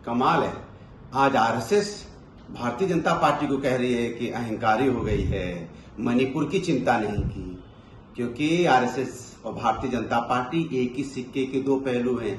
कमाल है। आज आरएसएस भारतीय जनता पार्टी को कह रही है कि अहंकारी हो गई है, मणिपुर की चिंता नहीं की, क्योंकि आरएसएस और भारतीय जनता पार्टी एक ही सिक्के के दो पहलू हैं।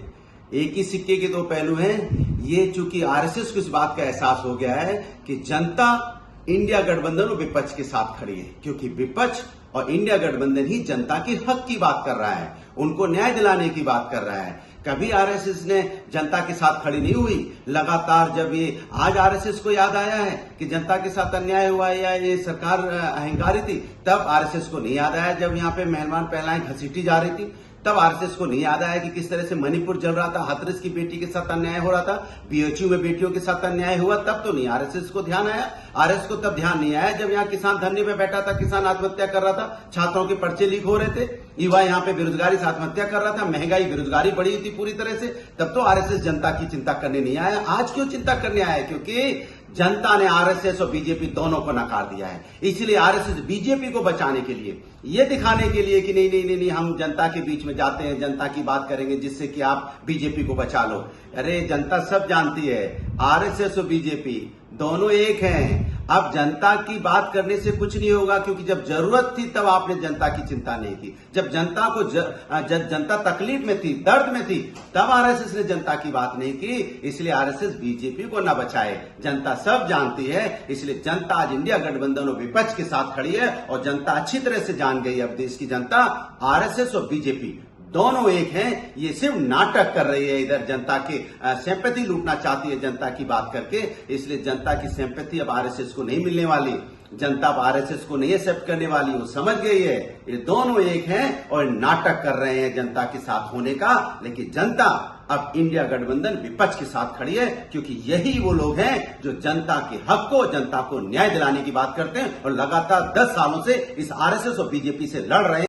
एक ही सिक्के के दो पहलू हैं। ये चूंकि आरएसएस को इस बात का एहसास हो गया है कि जनता इंडिया गठबंधन और विपक्ष के साथ खड़ी है, क्योंकि विपक्ष और इंडिया गठबंधन ही जनता के हक की बात कर रहा है, उनको न्याय दिलाने की बात कर रहा है। कभी आरएसएस ने जनता के साथ खड़ी नहीं हुई। लगातार जब ये आज आरएसएस को याद आया है कि जनता के साथ अन्याय हुआ या ये सरकार अहंकारी थी, तब आरएसएस को नहीं याद आया जब यहाँ पे मेहमान पहलाएं घसीटी जा रही थी, तब आरएसएस को नहीं याद आया कि किस तरह से मणिपुर जल रहा था, हाथरस की बेटी के साथ अन्याय हो रहा था, बीएचयू में बेटियों के साथ अन्याय हुआ, तब तो नहीं आरएसएस को ध्यान आया। आरएसएस को तब ध्यान नहीं आया जब यहाँ किसान धरने में बैठा था, किसान आत्महत्या कर रहा था, छात्रों के पर्चे लीक हो रहे थे, युवा यहाँ पे बेरोजगारी से आत्महत्या कर रहा था, महंगाई बेरोजगारी बढ़ी थी पूरी तरह से, तब तो आरएसएस जनता की चिंता करने नहीं आया। आज क्यों चिंता करने आया? क्योंकि जनता ने आरएसएस और बीजेपी दोनों को नकार दिया है। इसलिए आरएसएस बीजेपी को बचाने के लिए, ये दिखाने के लिए कि नहीं नहीं नहीं नहीं हम जनता के बीच में जाते हैं, जनता की बात करेंगे जिससे कि आप बीजेपी को बचा लो। अरे जनता सब जानती है, आरएसएस और बीजेपी दोनों एक हैं। अब जनता की बात करने से कुछ नहीं होगा, क्योंकि जब जरूरत थी तब आपने जनता की चिंता नहीं की। जब जनता को जनता तकलीफ में थी, दर्द में थी, तब आरएसएस ने जनता की बात नहीं की। इसलिए आरएसएस बीजेपी को न बचाए, जनता सब जानती है। इसलिए जनता आज इंडिया गठबंधन और विपक्ष के साथ खड़ी है, और जनता अच्छी तरह से जान गई अब देश की जनता आरएसएस और बीजेपी दोनों एक हैं। ये सिर्फ नाटक कर रही है, इधर जनता की सिंपैथी लूटना चाहती है जनता की बात करके। इसलिए जनता की सिंपैथी अब आरएसएस को नहीं मिलने वाली, जनता अब आरएसएस को नहीं एक्सेप्ट करने वाली, वो समझ गई है ये दोनों एक हैं और नाटक कर रहे हैं जनता के साथ होने का। लेकिन जनता अब इंडिया गठबंधन विपक्ष के साथ खड़ी है, क्योंकि यही वो लोग हैं जो जनता के हक को, जनता को न्याय दिलाने की बात करते हैं और लगातार 10 सालों से इस आरएसएस और बीजेपी से लड़ रहे हैं।